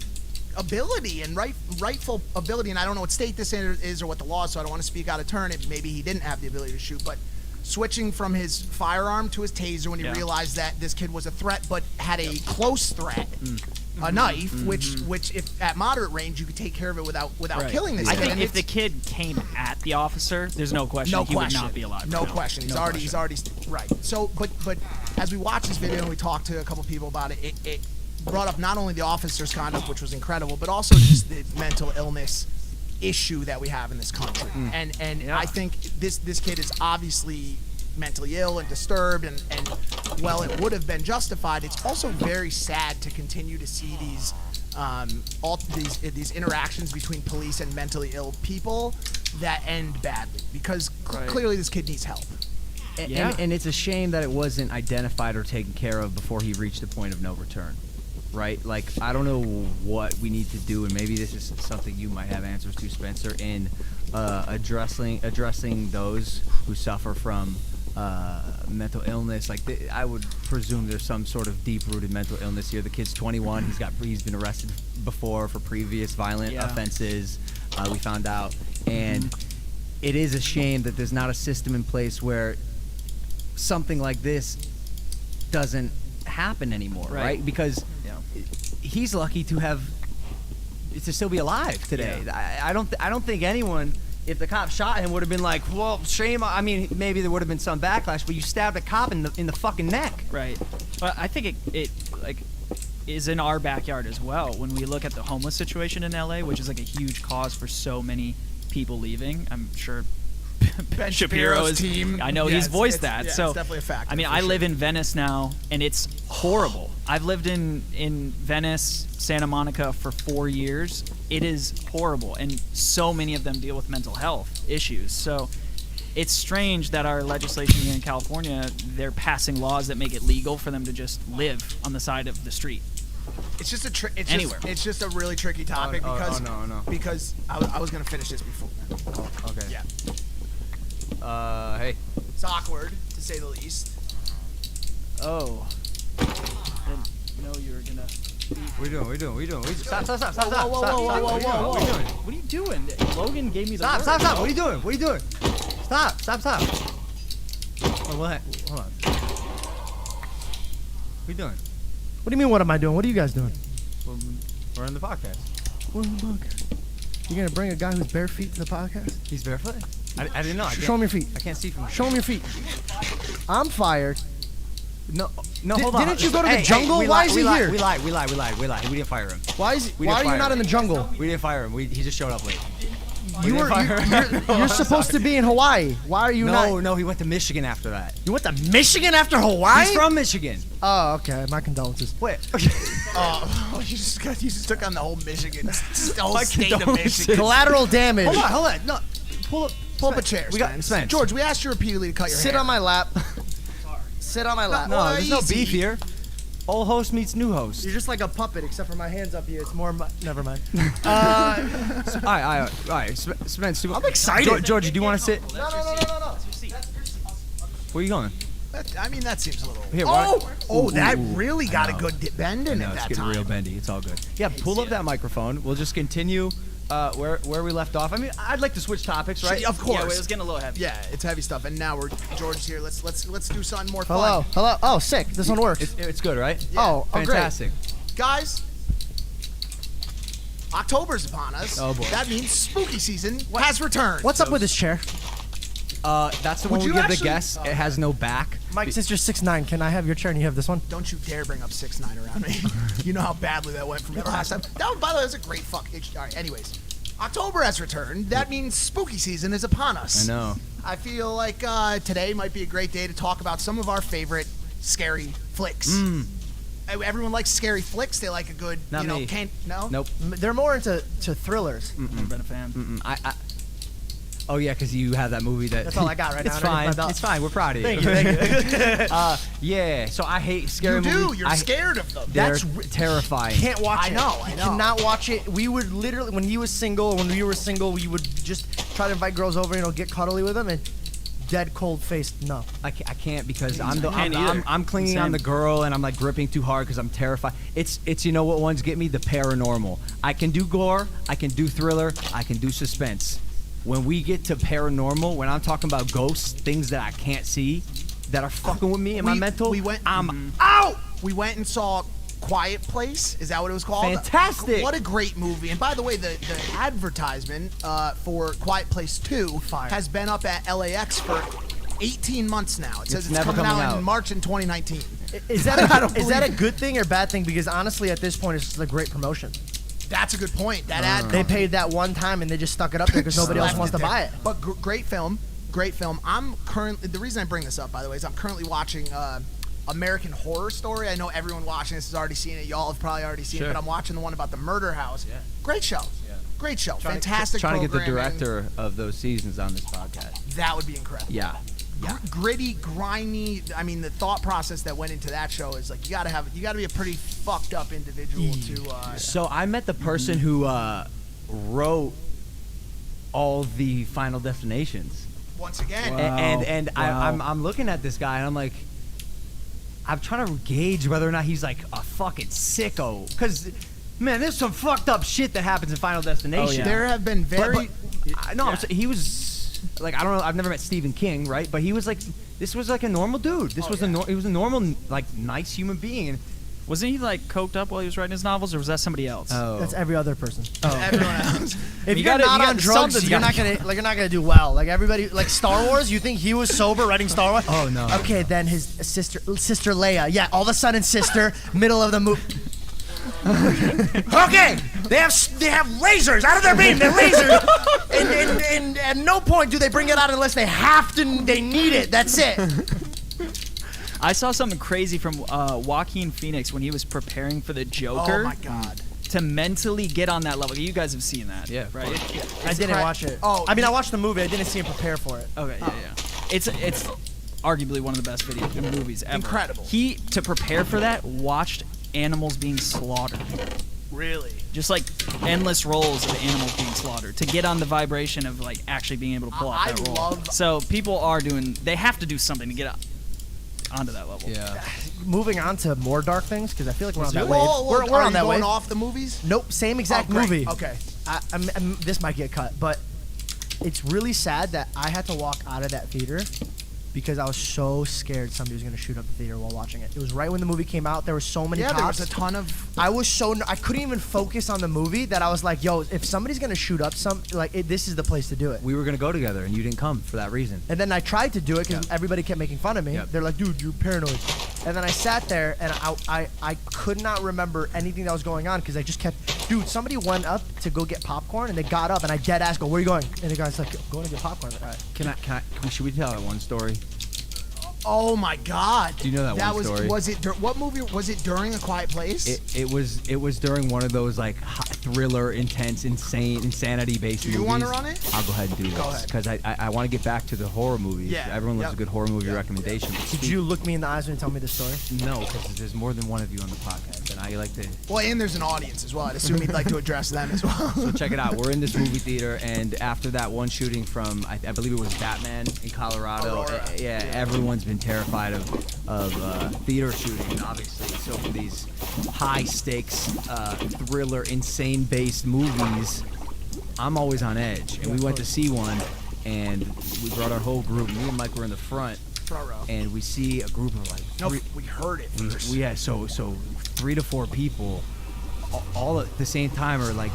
B: ability and rightful ability, and I don't know what state this is or what the law is, so I don't want to speak out of turn. Maybe he didn't have the ability to shoot, but switching from his firearm to his taser when he realized that this kid was a threat, but had a close threat, a knife, which if at moderate range you could take care of it without killing this
C: I
B: kid.
C: think
B: And
C: if the kid came at the officer, there's no question he would not be alive.
B: No question. He's already right. So, but as we watch this video and we talked to a couple people about it, it brought up not only the officer's conduct, which was incredible, but also just the mental illness issue that we have in this country. And I think this kid is obviously mentally ill and disturbed, and well, it would have been justified. It's also very sad to continue to see these these interactions between police and mentally ill people that end badly, because clearly this kid needs help.
A: And it's a shame that it wasn't identified or taken care of before he reached the point of no return, right? Like, I don't know what we need to do, and maybe this is something you might have answers to, Spencer, in addressing those who suffer from mental illness. Like, I would presume there's some sort of deep-rooted mental illness here. The kid's 21. He's been arrested before for previous violent offenses. We found out, and it is a shame that there's not a system in place where something like this doesn't happen anymore, right? Because he's lucky to still be alive today. I don't think anyone, if the cop shot him, would have been like, well, shame. I mean, maybe there would have been some backlash, but you stabbed a cop in the fucking neck.
C: Right. But I think it is in our backyard as well. When we look at the homeless situation in LA, which is like a huge cause for so many people leaving, I'm sure
B: Ben
C: Shapiro's
B: team.
C: I know he's voiced that.
B: Yeah,
C: so
B: it's definitely a factor.
C: I mean, I live in Venice now, and it's horrible. I've lived in Venice, Santa Monica for 4 years. It is horrible, and so many of them deal with mental health issues. So it's strange that our legislation here in California, they're passing laws that make it legal for them to just live on the side of the street.
B: It's just
C: Anywhere.
B: It's just a really tricky topic because
A: no.
B: because I was gonna finish this before.
A: Okay.
B: Yeah.
A: Hey.
B: It's awkward to say the least.
C: Oh. Didn't know you were gonna.
A: What are you doing? Stop.
B: Whoa.
C: What are you doing? Logan gave me the word.
A: Stop. What are you doing? Stop. Oh, what? Hold on. What are you doing?
G: What do you mean, what am I doing? What are you guys doing?
A: We're on the podcast.
G: What in the book? You're going to bring a guy who's bare feet to the podcast?
A: He's barefoot? I didn't know.
G: Show him your feet.
A: I can't see from here.
G: Show him your feet. I'm fired.
A: No, hold on.
G: Didn't you go to the jungle? Why is he here?
A: We lied. We didn't fire him.
G: Why are you not in the jungle?
A: We didn't fire him. He just showed up late.
G: You're supposed to be in Hawaii. Why are you not?
A: No, he went to Michigan after that.
G: You went to Michigan after Hawaii?
A: He's from Michigan.
G: Oh, okay. My condolences.
A: Wait.
B: Oh, you just took on the whole Michigan, the whole state of Michigan.
G: Collateral damage.
A: Hold on. No, pull
B: up a chair.
A: Spence.
B: George, we asked you repeatedly to cut your hair.
G: Sit on my lap. Sit on my lap.
A: No, there's no beef here. Old host meets new host.
G: You're just like a puppet, except for my hands up here. It's more. Never mind.
A: All right. Spence,
G: I'm excited.
A: Georgie, do you want to sit?
G: No.
A: Where are you going?
B: That seems a little.
A: Here,
B: that really got a good bend in it
A: It's
B: that
A: getting
B: time.
A: real bendy. It's all good. Yeah, pull up that microphone. We'll just continue where we left off. I mean, I'd like to switch topics, right?
B: Of course.
C: Yeah, it was getting a little heavy.
B: Yeah, it's heavy stuff. And now George's here. Let's do something more fun.
G: Hello. Oh, sick. This one works.
A: It's good, right?
G: Oh,
A: fantastic.
B: Guys, October's upon us.
A: Oh, boy.
B: That means spooky season has returned.
G: What's up with this chair?
A: That's the
B: Would
A: one we
B: you
A: give the
B: actually-
A: guests. It has no back.
G: Mike, since you're 6'9", can I have your chair and you have this one?
B: Don't you dare bring up 6ix9ine around me. You know how badly that went for me last time. That one, by the way, was a great fuck. All right, anyways. October has returned. That means spooky season is upon us.
A: I know.
B: I feel like today might be a great day to talk about some of our favorite scary flicks. Everyone likes scary flicks. They like a good,
A: Not me.
B: no?
A: Nope.
G: They're more into thrillers.
C: Never been a fan.
A: Oh yeah, because you have that movie that.
G: That's all I got right now.
A: It's
G: I don't
A: fine.
G: have my belt.
A: It's fine. We're proud of you.
G: Thank you. Thank you.
A: Yeah. So I hate scary
B: You do.
A: movies.
B: You're scared of them.
A: They're
G: That's
A: terrifying.
G: Can't watch
B: I
G: it.
B: know.
G: Cannot watch it. We would literally, when he was single, when we were single, we would just try to invite girls over, get cuddly with them, and dead cold faced no.
A: I can't because
C: Can't either.
A: I'm clinging
C: Same.
A: on the girl and I'm like gripping too hard because I'm terrified. It's you know what ones get me? The paranormal. I can do gore, I can do thriller, I can do suspense. When we get to paranormal, when I'm talking about ghosts, things that I can't see, that are fucking with me and my mental, I'm out.
B: We went and saw Quiet Place. Is that what it was called?
A: Fantastic.
B: What a great movie. And by the way, the advertisement for Quiet Place 2 has been up at LAX for 18 months now. It says it's
A: never
B: coming
A: coming
B: out
A: out.
B: in March in 2019.
G: Is that a good thing or bad thing? Because honestly, at this point, it's just a great promotion.
B: That's a good point. That ad
G: They paid that one time and they just stuck it up there because nobody else wants to buy it.
B: But great film. Great film. The reason I bring this up, by the way, is I'm currently watching American Horror Story. I know everyone watching this has already seen it. Y'all have probably already seen it, but I'm watching the one about the murder house. Yeah. Great show. Yeah. Great show. Fantastic
A: trying to get the
B: programming.
A: director of those seasons on this podcast.
B: That would be incredible.
A: Yeah.
B: Gritty, grimy. I mean, the thought process that went into that show is like you got to be a pretty fucked up individual to.
A: So I met the person who wrote all the Final Destinations.
B: Once again,
A: And I'm looking at this guy and I'm like, I'm trying to gauge whether or not he's like a fucking sicko. Because, man, there's some fucked up shit that happens in Final Destination.
B: there have been very.
A: He was like, I don't know, I've never met Stephen King, right? But he was like, this was like a normal dude. He was a normal, like, nice human being.
C: Wasn't he like coked up while he was writing his novels, or was that somebody else?
A: Oh.
G: That's every other person.
B: Everyone else.
G: If
C: You
G: you're
C: gotta-
G: not
C: you
G: on
C: gotta-
G: drugs,
C: something's
G: you're
C: gotta-
G: not gonna do well. Like everybody, like Star Wars. You think he was sober writing Star Wars?
A: Oh, no.
G: Okay, then his sister Leia. Yeah, all of a sudden sister, middle of the movie. Okay, they have lasers out of their beam. They're lasers, and at no point do they bring it out unless they have to. They need it. That's it.
C: I saw something crazy from Joaquin Phoenix when he was preparing for the Joker.
B: Oh my god.
C: To mentally get on that level. You guys have seen that,
A: Yeah,
C: right?
G: I didn't watch it.
B: Oh,
G: I mean, I watched the movie. I didn't see him prepare for it.
C: Okay, yeah. It's arguably one of the best movies ever.
B: Incredible.
C: He, to prepare for that, watched animals being slaughtered.
B: Really?
C: Just like endless rolls of animals being slaughtered to get on the vibration of like actually being able to pull off
B: I
C: that roll.
B: love-
C: So people they have to do something to get onto that level.
A: Yeah.
G: Moving on to more dark things because I feel like we're on that
B: Whoa,
G: wave. We're on that
B: going
G: wave.
B: off the movies?
G: Nope, same exact
B: Oh, great.
G: movie.
B: Okay.
G: This might get cut, but it's really sad that I had to walk out of that theater because I was so scared somebody was going to shoot up the theater while watching it. It was right when the movie came out. There were so many
B: Yeah,
G: cops.
B: there was a ton of.
G: I couldn't even focus on the movie that I was like, yo, if somebody's going to shoot up this is the place to do it.
A: We were going to go together and you didn't come for that reason.
G: And then I tried to do it because everybody kept making fun of me.
A: Yep.
G: They're like, dude, you're paranoid. And then I sat there and I could not remember anything that was going on because I just kept, dude, somebody went up to go get popcorn and they got up and I dead ass go, where are you going? And the guy's like, going to get popcorn. I'm like, all right.
A: Should we tell that one story?
B: Oh my god.
A: Do you know that one story?
B: Was it what movie was it during A Quiet Place?
A: It was during one of those like thriller, intense, insanity based movies.
B: Do you want to run it?
A: I'll go ahead and do this
B: ahead.
A: because I want to get back to the horror movies.
B: Yeah,
A: Everyone loves
B: yep.
A: a good horror movie recommendation. But
G: Did you look me in the eyes when you told me the story?
A: No, because there's more than one of you on the podcast, and I like to.
B: Well, and there's an audience as well. I'd assume you'd like to address them as well.
A: So check it out. We're in this movie theater, and after that one shooting from I believe it was Batman in Colorado.
B: Aurora.
A: Everyone's been terrified of theater shooting, obviously. So for these high stakes thriller, insane based movies, I'm always on edge. And we went to see one, and we brought our whole group. Me and Mike were in the front,
B: Front row.
A: and we see a group of like
B: No,
A: three,
B: we heard it first.
A: we had so 3 to 4 people all at the same time are like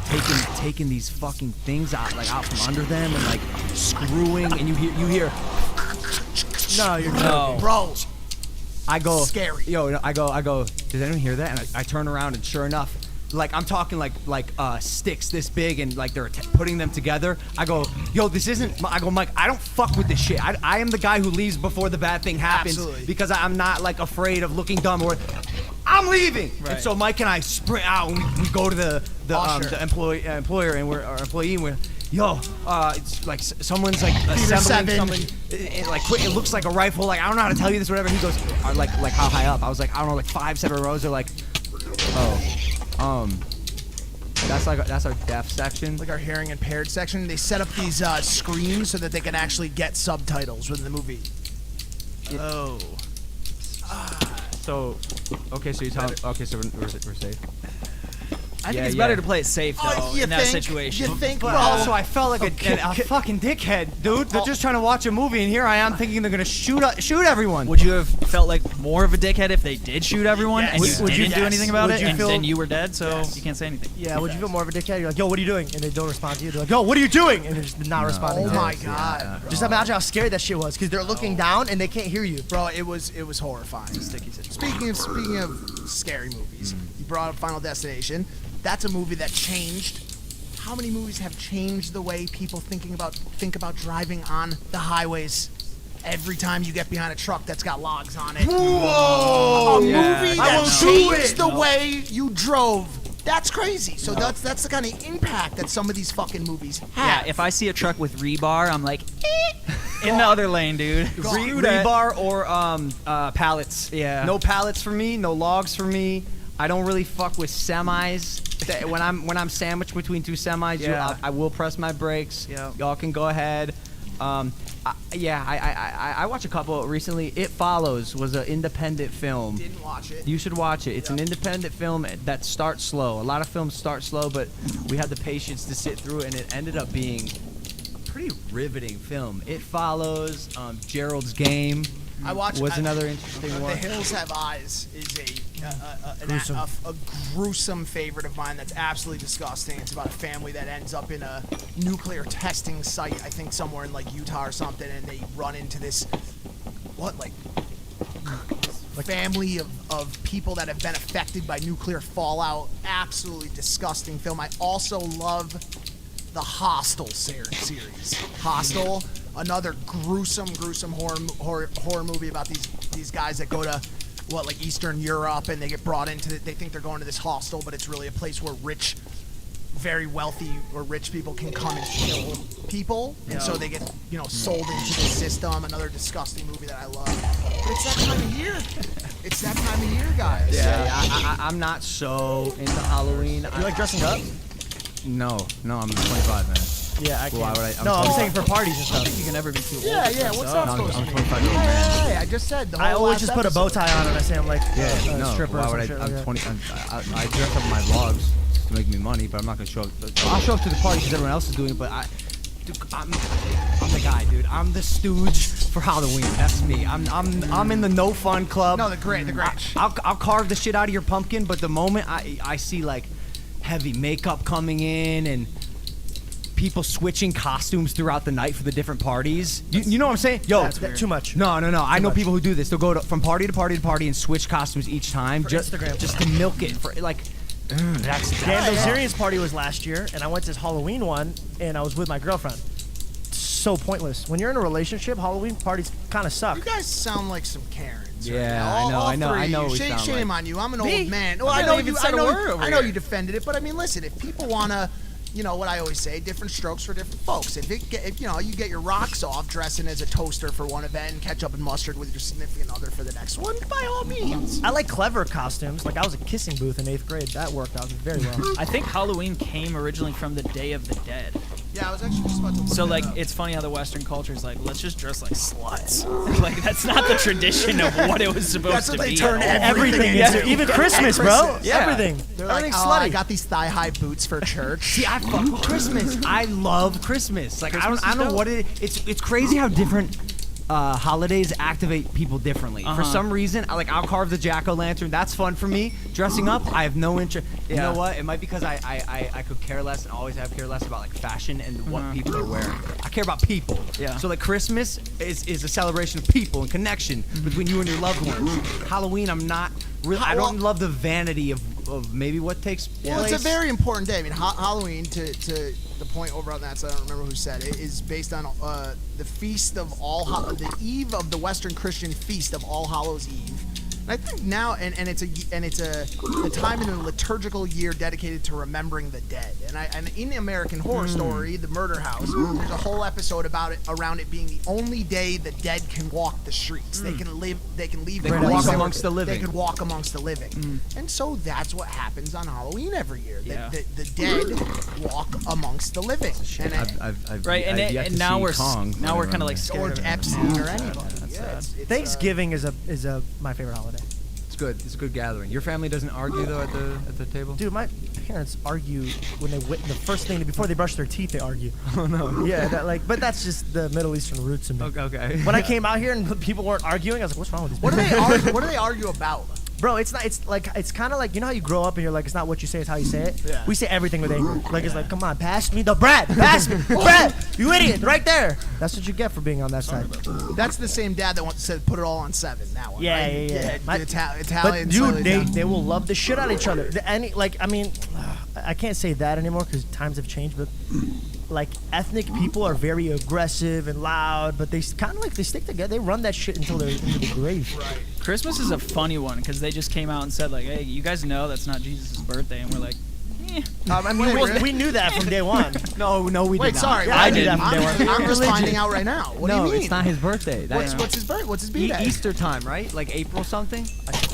A: taking these fucking things out from under them and like screwing, and you hear.
G: No, you're
C: No.
B: Bro,
A: I go
B: scary.
A: Yo, no, I go. Did anyone hear that? And I turn around, and sure enough, like I'm talking like sticks this big, and like they're putting them together. I go, yo, this isn't. I go, Mike, I don't fuck with this shit. I am the guy who leaves before the bad thing happens.
B: Absolutely.
A: Because I'm not like afraid of looking dumb or. I'm leaving.
C: Right.
A: And so Mike and I sprint out, and we go to the employer and our employee, and we're. Yo, it's like someone's like assembling something. It looks like a rifle. Like I don't know how to tell you this, whatever. He goes, like how high up? I was like, I don't know, like 5-7 rows. They're like, that's our deaf section.
B: Like our hearing impaired section, they set up these screens so that they can actually get subtitles within the movie.
A: So, okay, so you tell. Okay, so we're safe.
C: I think
A: Yeah,
C: it's
A: yeah.
C: better to play it safe though
B: You
C: in that
B: think?
C: situation.
B: You think,
A: But
B: bro?
A: also, I felt like a fucking dickhead, dude. They're just trying to watch a movie, and here I am thinking they're gonna shoot everyone.
C: Would you have felt like more of a dickhead if they did shoot everyone and
B: Yes.
C: you
B: Would you-
C: didn't do
B: yes.
C: anything about
G: Would
C: it,
G: you
C: and
G: feel-
C: then you were dead, so
B: Yes.
C: you can't say anything?
G: Yeah, would you feel more of a dickhead? You're like, yo, what are you doing? And they don't respond to you. They're like, yo, what are you doing? And they're just not responding.
B: Oh
G: to you.
B: my god, bro.
G: Just imagine how scary that shit was, because they're looking down and they can't hear you.
B: Bro, it was horrifying. Speaking of scary movies, you brought up Final Destination. That's a movie that changed. How many movies have changed the way people think about driving on the highways? Every time you get behind a truck that's got logs on it. Whoa! A movie
A: I
B: that
A: won't do
B: changed
A: it.
B: the way you drove. That's crazy. So that's the kind of impact that some of these fucking movies
C: Yeah,
B: have.
C: if I see a truck with rebar, I'm like, in the other lane, dude.
A: Rebar or pallets.
C: Yeah.
A: No pallets for me. No logs for me. I don't really fuck with semis. When I'm sandwiched between two semis,
C: Yeah.
A: I will press my brakes.
C: Yeah.
A: Y'all can go ahead. I watched a couple recently. It Follows was an independent film.
B: Didn't watch it.
A: You should watch it. It's an independent film that starts slow. A lot of films start slow, but we had the patience to sit through it, and it ended up being a pretty riveting film. It Follows, Gerald's Game
B: I watched.
A: was another interesting
B: The
A: one.
B: Hills Have Eyes is a gruesome favorite of mine that's absolutely disgusting. It's about a family that ends up in a nuclear testing site, I think somewhere in like Utah or something, and they run into this family of people that have been affected by nuclear fallout. Absolutely disgusting film. I also love the Hostel series. Hostel, another gruesome horror movie about these guys that go to Eastern Europe, and they get brought into they think they're going to this hostel, but it's really a place where very wealthy or rich people can come and kill people, and so they get sold into the system. Another disgusting movie that I love. But it's that time of year. It's that time of year, guys.
A: Yeah, I'm not so into Halloween.
G: You like dressing up?
A: No, I'm 25, man.
G: Yeah, I
A: Well, why would I-
G: can't. I'm saying for parties and stuff.
C: You can never be too old.
B: Yeah. What's that
A: No,
B: supposed
A: I'm
B: to
A: 25
B: mean?
A: years old, man.
B: Hey, I just said the whole
G: I always
B: last
G: just put a bow
B: episode.
G: tie on and I say I'm like a
A: No,
G: stripper
A: why
G: or
A: would
G: some shit like
A: I'm
G: that.
A: 20. I dress up in my vlogs to make me money, but I'm not gonna show up. I'll show up to the party because everyone else is doing it. But I'm the guy, dude. I'm the stooge for Halloween. That's me. I'm in the no fun club.
B: No, the Grinch.
A: I'll carve the shit out of your pumpkin, but the moment I see like heavy makeup coming in and people switching costumes throughout the night for the different parties, you know what I'm saying? Yo,
G: That's too much.
A: no. I know
G: much.
A: people who do this. They'll go from party to party to party and switch costumes each time, just
G: Instagram.
A: just to milk it for like. That's
G: Dan Bilzerian's party was last year, and I went to this Halloween one, and I was with my girlfriend. So pointless. When you're in a relationship, Halloween parties kind of suck.
B: You guys sound like some Karens.
A: Yeah,
B: right now.
A: I know
B: All three
A: what
B: of
A: we
B: you.
A: sound
B: Shame
A: like.
B: on you. I'm an
G: Me?
B: old man. Well,
C: I
B: I know
C: haven't
B: you.
C: even
B: I
C: said a
B: know.
C: word over
B: I know
C: here.
B: you defended it, but I mean, listen. If people wanna, what I always say, different strokes for different folks. If you get your rocks off dressing as a toaster for one event and ketchup and mustard with your significant other for the next one, by all means.
G: I like clever costumes. Like I was a kissing booth in 8th grade. That worked out very well.
C: I think Halloween came originally from the Day of the Dead.
B: Yeah, I was actually just about to look
C: So
B: that
C: like,
B: up.
C: it's funny how the Western culture is like, let's just dress like sluts. Like that's not the tradition of what it was supposed
B: That's
C: to
B: what they
C: be.
B: turn
C: at all.
G: Everything
B: into.
G: is even Christmas, bro.
C: Yeah.
G: Everything.
B: They're like,
G: Everything's
B: oh, I
G: slutty.
B: got these thigh-high boots for church.
A: See, I fuck with Christmas. I love Christmas. Like I don't know what it's crazy how different holidays activate people differently. For some reason, I'll carve the jack-o'-lantern. That's fun for me. Dressing up, I have no interest. You know what? It might be because I could care less and always have care less about like fashion and what people are wearing. I care about people.
C: Yeah.
A: So like Christmas is a celebration of people and connection between you and your loved ones. Halloween, I'm not really. I don't love the vanity of maybe what takes place.
B: Well, it's a very important day. I mean, Halloween, to the point over on that side, I don't remember who said it, is based on the feast of the eve of the Western Christian feast of All Hallows Eve. And I think now, and it's a time in a liturgical year dedicated to remembering the dead. And in the American Horror Story, The Murder House, there's a whole episode about it, around it being the only day the dead can walk the streets. They can leave. They can
A: walk amongst the living.
B: They could walk amongst the living. And so that's what happens on Halloween every year.
C: Yeah.
B: The dead walk amongst the living.
C: And now we're kind of like scared
B: George
C: of it.
B: Epstein or anybody.
G: Thanksgiving is my favorite holiday.
A: It's good. It's a good gathering. Your family doesn't argue though at the table.
G: Dude, my parents argue when the first thing before they brush their teeth, they argue. Oh no. Yeah, but that's just the Middle Eastern roots in me.
A: Okay.
G: When I came out here and people weren't arguing, I was like, what's wrong with these
B: What do
G: people?
B: they argue? What do they argue about?
G: Bro, it's not. It's kind of like, you know how you grow up and you're like, it's not what you say, it's how you say it.
B: Yeah.
G: We say everything with anger. Like it's like, come on, pass me the bread, pass me bread, you idiot, right there. That's what you get for being on that side.
B: That's the same dad that said put it all on 7. That one.
G: Yeah,
B: right?
G: yeah.
B: The Italian.
G: But dude, they will love the shit out of each other. I can't say that anymore because times have changed. But like ethnic people are very aggressive and loud, but they kind of they stick together. They run that shit until they're into the grave.
B: Right.
C: Christmas is a funny one because they just came out and said like, hey, you guys know that's not Jesus' birthday, and we're like,
G: we knew that from day one.
A: No, we
B: Wait,
A: did not.
B: sorry.
G: Yeah, I knew that from day one.
B: I'm just finding out right now. What do you mean?
A: It's not his birthday.
B: What's his birthday? What's his birthday?
A: Easter time, right? Like April something.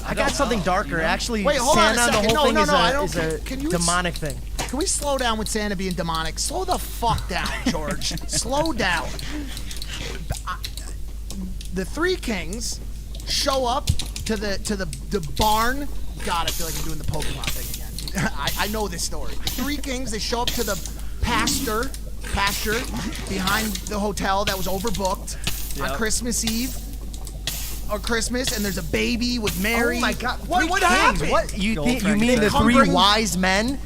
G: I got something darker. Actually,
B: Wait, hold on a
G: Santa,
B: second.
G: the whole
B: No,
G: thing
B: is a
G: Can you demonic thing.
B: Can we slow down with Santa being demonic? Slow the fuck down, George. Slow down. The three kings show up to the barn. God, I feel like I'm doing the Pokemon thing again. I know this story. The three kings, they show up to the pasture behind the hotel that was overbooked on Christmas Eve. Or Christmas, and there's a baby with Mary.
G: Oh my God!
B: What happened?
G: What you
C: Gold
G: mean the
B: Come
G: three
B: bring-
G: wise men?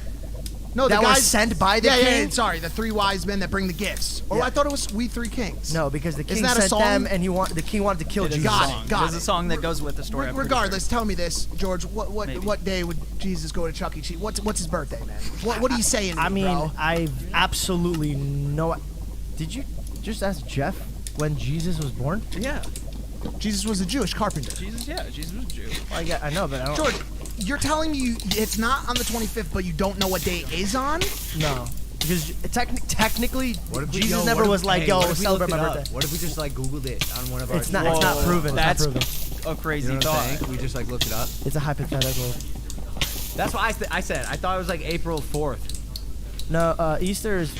B: No,
G: that
B: the guys
G: was sent by the king?
B: sorry, the three wise men that bring the gifts. Or I thought it was we three kings.
G: No, because the king
B: Isn't that a
G: sent
B: song?
G: them, and the king wanted to kill
C: it is
G: Jesus.
C: a
B: Got it,
C: song.
B: got
C: There's
B: it.
C: a song that goes with the story. I'm pretty
B: Regardless, tell me this, George.
C: Maybe.
B: What day would Jesus go to Chuck E. Cheese? What's his birthday, man? What are you saying?
G: I mean,
B: bro?
G: I've absolutely no. Did you just ask Jeff when Jesus was born?
C: Yeah.
B: Jesus was a Jewish carpenter.
C: Jesus was a Jew.
G: Well, I know, but I don't.
B: George, you're telling me it's not on the 25th, but you don't know what day it is on?
G: No, because technically,
A: What if we-
G: Jesus
A: yo,
G: never
A: what if-
G: was like,
A: hey,
G: yo,
A: what if we
G: celebrate
A: looked
G: my
A: it up?
G: birthday.
A: What if we just like Googled it on one of our?
G: It's not proven.
C: That's
G: it's not proven.
C: a crazy
A: You know what I'm
C: thought.
A: saying? We just like looked it up.
G: It's a hypothetical.
A: That's why I said. I thought it was like April 4th.
G: No, Easter is.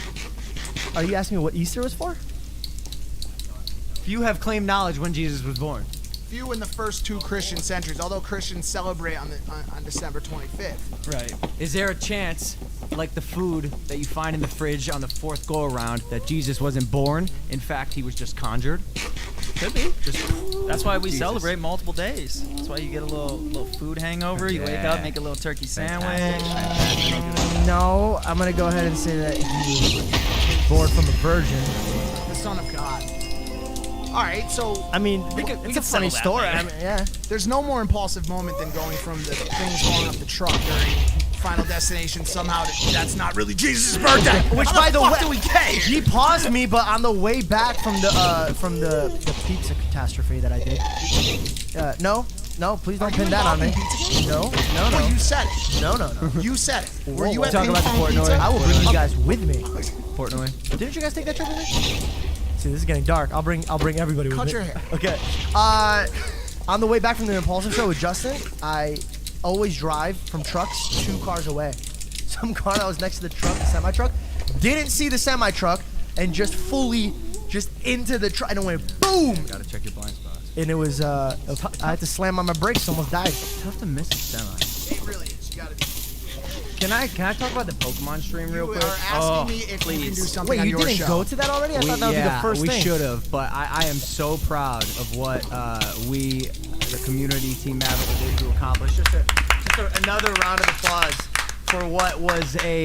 G: Are you asking me what Easter was for?
A: Few have claimed knowledge when Jesus was born.
B: Few in the first 2 Christian centuries, although Christians celebrate on December 25th.
C: Right.
A: Is there a chance, like the food that you find in the fridge on the 4th go around, that Jesus wasn't born? In fact, he was just conjured.
C: Could be.
A: Just
C: That's why we
A: Jesus.
C: celebrate multiple days. That's why you get a little food hangover. You wake up, make a little turkey sandwich.
G: No, I'm gonna go ahead and say that he was born from a virgin.
B: The Son of God. All right, so
G: I mean,
C: we
G: it's
C: could
G: a funny
C: settle that
G: story.
C: later.
G: I mean, yeah.
B: there's no more impulsive moment than going from the things falling off the truck during Final Destination somehow that's not really Jesus' birthday.
G: Which,
B: How
G: by the way,
B: fuck do we get here?
G: he paused me, but on the way back from the pizza catastrophe that I did. No, please don't pin that on me. No.
B: Well, you said it.
G: No.
B: You said it. Were
G: Whoa,
B: you
G: whoa.
B: at
A: Talk
B: Ping
A: about the
B: Pong
A: Portnoy.
B: Pizza?
G: I will bring you guys with me.
A: Portnoy.
G: Didn't you guys take that trip with me? See, this is getting dark. I'll bring everybody with me.
B: Cut your hair.
G: Okay. On the way back from the Impulsive show with Justin, I always drive from trucks 2 cars away. Some car that was next to the truck, the semi-truck, didn't see the semi-truck and just into the truck and it went boom.
A: Gotta check your blind spots.
G: And it was I had to slam on my brakes, almost died.
A: Tough to miss a semi.
B: It really is. You gotta be.
A: Can I talk about the Pokemon stream real
B: You
A: quick?
B: are asking me if you can do
C: please.
B: something
G: Wait,
B: on
G: you
B: your
G: didn't
B: show.
G: go to that already? I thought that would be the first
A: we
G: thing.
A: should have, but I am so proud of what we, the community team Maverick, was able to accomplish. Just another round of applause for what was a